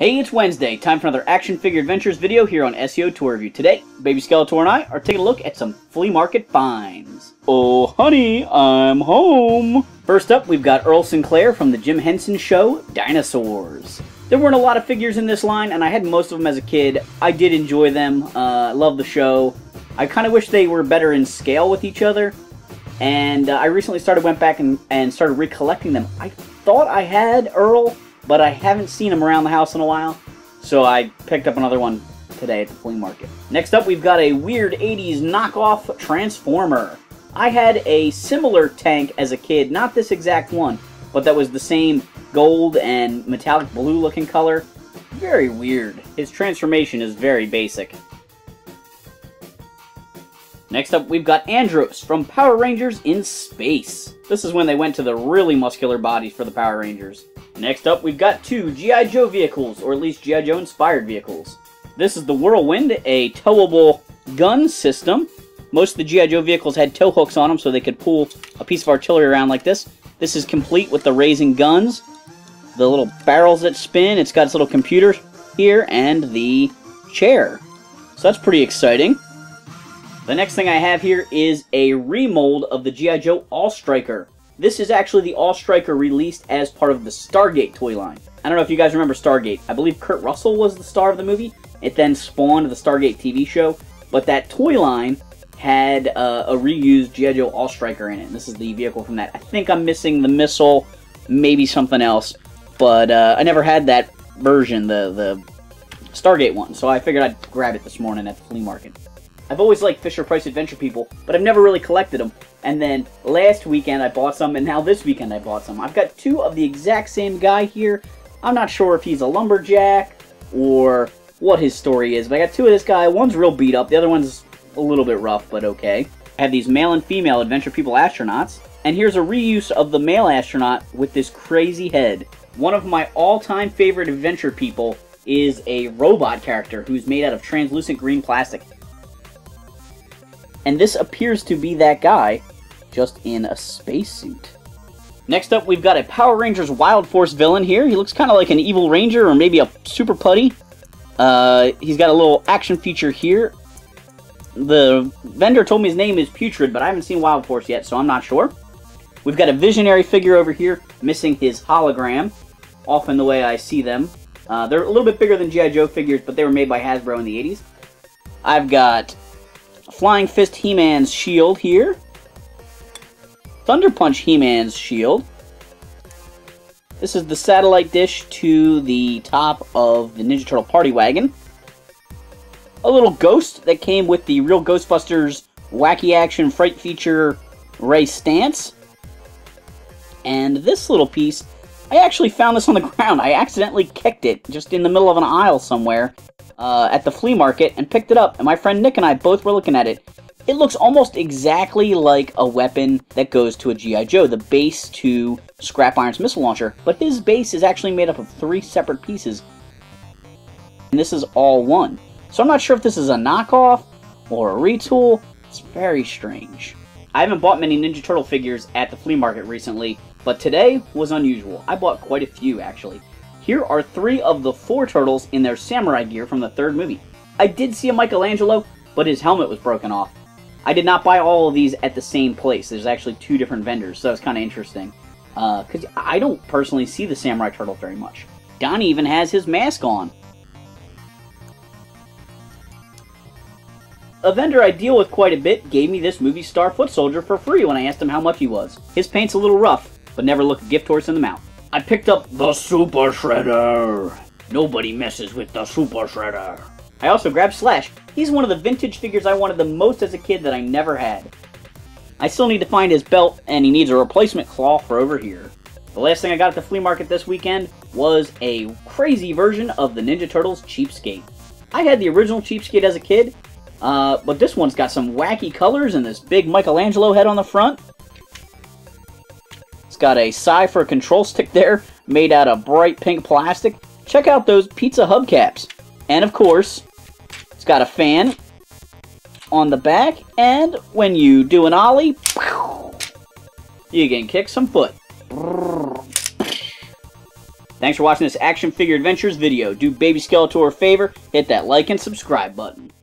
Hey, it's Wednesday. Time for another action figure adventures video here on SEO Tour Review. Today, Baby Skeletor and I are taking a look at some flea market finds. Oh, honey, I'm home. First up, we've got Earl Sinclair from the Jim Henson show, Dinosaurs. There weren't a lot of figures in this line, and I had most of them as a kid. I did enjoy them. Love the show. I kind of wish they were better in scale with each other. And I recently went back and started recollecting them. I thought I had Earl, but I haven't seen him around the house in a while, so I picked up another one today at the flea market. Next up, we've got a weird 80s knockoff Transformer. I had a similar tank as a kid, not this exact one, but that was the same gold and metallic blue looking color. Very weird. His transformation is very basic. Next up, we've got Andros from Power Rangers in Space. This is when they went to the really muscular bodies for the Power Rangers. Next up, we've got two G.I. Joe vehicles, or at least G.I. Joe inspired vehicles. This is the Whirlwind, a towable gun system. Most of the G.I. Joe vehicles had tow hooks on them so they could pull a piece of artillery around like this. This is complete with the raising guns, the little barrels that spin, it's got its little computer here, and the chair. So that's pretty exciting. The next thing I have here is a remold of the G.I. Joe All-Striker. This is actually the All-Striker released as part of the Stargate toy line. I don't know if you guys remember Stargate. I believe Kurt Russell was the star of the movie. It then spawned the Stargate TV show. But that toy line had a reused G.I. Joe All-Striker in it. This is the vehicle from that. I think I'm missing the missile, maybe something else. But I never had that version, the Stargate one. So I figured I'd grab it this morning at the flea market. I've always liked Fisher-Price Adventure People, but I've never really collected them. And then last weekend I bought some, and now this weekend I bought some. I've got two of the exact same guy here. I'm not sure if he's a lumberjack or what his story is, but I got two of this guy. One's real beat up, the other one's a little bit rough, but okay. I have these male and female Adventure People astronauts, and here's a reuse of the male astronaut with this crazy head. One of my all-time favorite Adventure People is a robot character who's made out of translucent green plastic. And this appears to be that guy, just in a spacesuit. Next up, we've got a Power Rangers Wild Force villain here. He looks kind of like an evil ranger, or maybe a super putty. He's got a little action feature here. The vendor told me his name is Putrid, but I haven't seen Wild Force yet, so I'm not sure. We've got a Visionary figure over here, missing his hologram, often the way I see them. They're a little bit bigger than G.I. Joe figures, but they were made by Hasbro in the 80s. I've got Flying Fist He-Man's shield here. Thunder Punch He-Man's shield. This is the satellite dish to the top of the Ninja Turtle Party Wagon. A little ghost that came with the Real Ghostbusters Wacky Action Fright Feature Ray Stantz. And this little piece, I actually found this on the ground. I accidentally kicked it just in the middle of an aisle somewhere at the flea market and picked it up. And my friend Nick and I both were looking at it. It looks almost exactly like a weapon that goes to a G.I. Joe, the base to Scrap Iron's missile launcher. But his base is actually made up of 3 separate pieces. And this is all one. So I'm not sure if this is a knockoff or a retool. It's very strange. I haven't bought many Ninja Turtle figures at the flea market recently, but today was unusual. I bought quite a few, actually. Here are 3 of the 4 turtles in their samurai gear from the 3rd movie. I did see a Michelangelo, but his helmet was broken off. I did not buy all of these at the same place. There's actually 2 different vendors, so it's kind of interesting. Because I don't personally see the samurai turtle very much. Donnie even has his mask on. A vendor I deal with quite a bit gave me this movie star foot soldier for free when I asked him how much he was. His paint's a little rough, but never looked a gift horse in the mouth. I picked up the Super Shredder. Nobody messes with the Super Shredder. I also grabbed Slash. He's one of the vintage figures I wanted the most as a kid that I never had. I still need to find his belt, and he needs a replacement claw for over here. The last thing I got at the flea market this weekend was a crazy version of the Ninja Turtles Cheapskate. I had the original Cheapskate as a kid, but this one's got some wacky colors and this big Michelangelo head on the front. It's got a SI for a control stick there, made out of bright pink plastic. Check out those pizza hubcaps. And of course, it's got a fan on the back, and when you do an ollie, you can kick some foot. Thanks for watching this Action Figure Adventures video. Do Baby Skeletor a favor, hit that like and subscribe button.